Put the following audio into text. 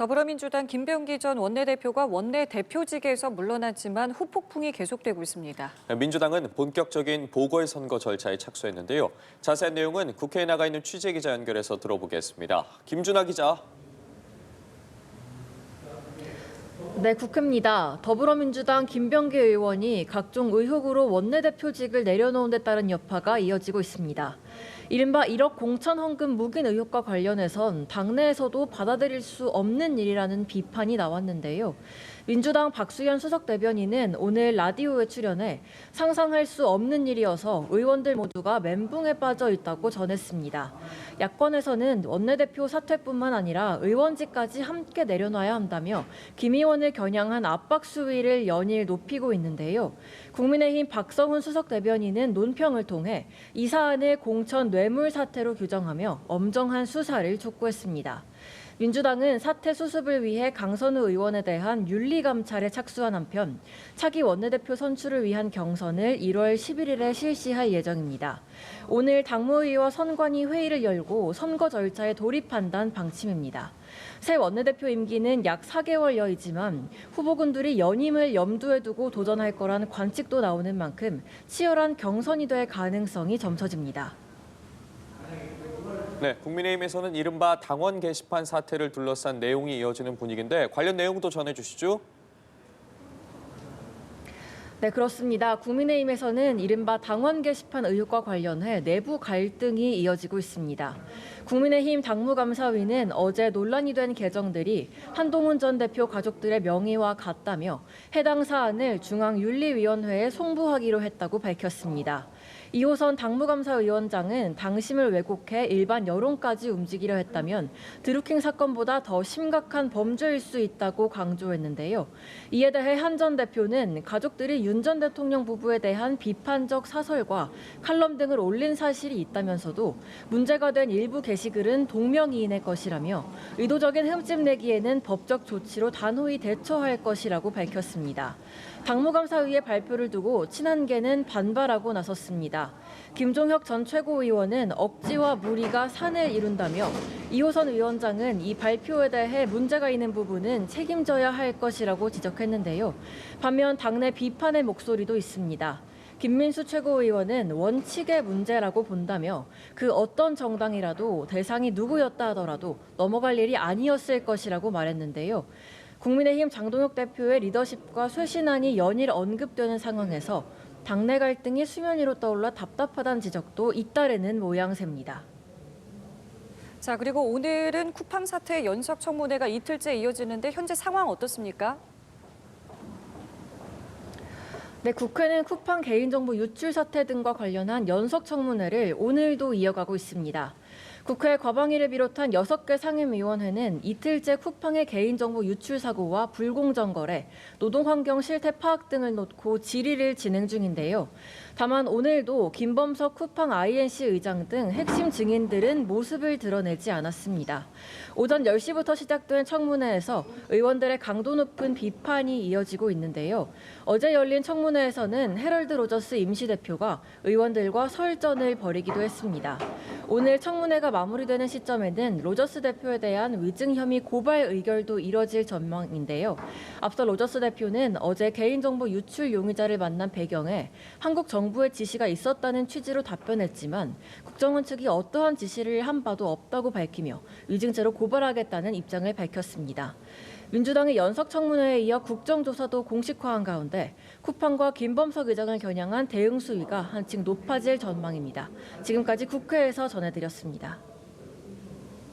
더불어민주당 김병기 전 원내대표가 원내대표직에서 물러났지만 후폭풍이 계속되고 있습니다. 민주당은 본격적인 보궐선거 절차에 착수했는데요. 자세한 내용은 국회에 나가 있는 취재기자 연결해서 들어보겠습니다. 김준하 기자. 네, 국회입니다. 더불어민주당 김병기 의원이 각종 의혹으로 원내대표직을 내려놓은 데 따른 여파가 이어지고 있습니다. 이른바 1억 공천 헌금 묵인 의혹과 관련해선 당내에서도 받아들일 수 없는 일이라는 비판이 나왔는데요. 민주당 박수현 수석 대변인은 오늘 라디오에 출연해 상상할 수 없는 일이어서 의원들 모두가 멘붕에 빠져 있다고 전했습니다. 야권에서는 원내대표 사퇴뿐만 아니라 의원직까지 함께 내려놔야 한다며 김 의원을 겨냥한 압박 수위를 연일 높이고 있는데요. 국민의힘 박성훈 수석 대변인은 논평을 통해 이 사안을 공천 뇌물 사태로 규정하며 엄정한 수사를 촉구했습니다. 민주당은 사태 수습을 위해 강선우 의원에 대한 윤리감찰에 착수한 한편 차기 원내대표 선출을 위한 경선을 1월 11일에 실시할 예정입니다. 오늘 당무위와 선관위 회의를 열고 선거 절차에 돌입한다는 방침입니다. 새 원내대표 임기는 약 4개월여이지만 후보군들이 연임을 염두에 두고 도전할 거란 관측도 나오는 만큼 치열한 경선이 될 가능성이 점쳐집니다. 네, 국민의힘에서는 이른바 당원 게시판 사태를 둘러싼 내용이 이어지는 분위기인데 관련 내용도 전해주시죠. 네, 그렇습니다. 국민의힘에서는 이른바 당원 게시판 의혹과 관련해 내부 갈등이 이어지고 있습니다. 국민의힘 당무감사위는 어제 논란이 된 계정들이 한동훈 전 대표 가족들의 명의와 같다며 해당 사안을 중앙윤리위원회에 송부하기로 했다고 밝혔습니다. 이호선 당무감사위원장은 당심을 왜곡해 일반 여론까지 움직이려 했다면 드루킹 사건보다 더 심각한 범죄일 수 있다고 강조했는데요. 이에 대해 한 전 대표는 가족들이 윤 전 대통령 부부에 대한 비판적 사설과 칼럼 등을 올린 사실이 있다면서도 문제가 된 일부 게시글은 동명이인의 것이라며 의도적인 흠집 내기에는 법적 조치로 단호히 대처할 것이라고 밝혔습니다. 당무감사위의 발표를 두고 친한계는 반발하고 나섰습니다. 김종혁 전 최고위원은 억지와 무리가 산을 이룬다며 이호선 위원장은 이 발표에 대해 문제가 있는 부분은 책임져야 할 것이라고 지적했는데요. 반면 당내 비판의 목소리도 있습니다. 김민수 최고위원은 원칙의 문제라고 본다며 그 어떤 정당이라도 대상이 누구였다 하더라도 넘어갈 일이 아니었을 것이라고 말했는데요. 국민의힘 장동혁 대표의 리더십과 쇄신안이 연일 언급되는 상황에서 당내 갈등이 수면 위로 떠올라 답답하다는 지적도 잇따르는 모양새입니다. 자, 그리고 오늘은 쿠팡 사태 연석 청문회가 이틀째 이어지는데 현재 상황 어떻습니까? 네, 국회는 쿠팡 개인정보 유출 사태 등과 관련한 연석 청문회를 오늘도 이어가고 있습니다. 국회 과방위를 비롯한 6개 상임위원회는 이틀째 쿠팡의 개인정보 유출 사고와 불공정 거래, 노동환경 실태 파악 등을 놓고 질의를 진행 중인데요. 다만 오늘도 김범석 쿠팡 INC 의장 등 핵심 증인들은 모습을 드러내지 않았습니다. 오전 10시부터 시작된 청문회에서 의원들의 강도 높은 비판이 이어지고 있는데요. 어제 열린 청문회에서는 헤럴드 로저스 임시대표가 의원들과 설전을 벌이기도 했습니다. 오늘 청문회가 마무리되는 시점에는 로저스 대표에 대한 위증 혐의 고발 의결도 이뤄질 전망인데요. 앞서 로저스 대표는 어제 개인정보 유출 용의자를 만난 배경에 한국 정부의 지시가 있었다는 취지로 답변했지만 국정원 측이 어떠한 지시를 한 바도 없다고 밝히며 위증죄로 고발하겠다는 입장을 밝혔습니다. 민주당의 연석 청문회에 이어 국정조사도 공식화한 가운데 쿠팡과 김범석 의장을 겨냥한 대응 수위가 한층 높아질 전망입니다. 지금까지 국회에서 전해드렸습니다.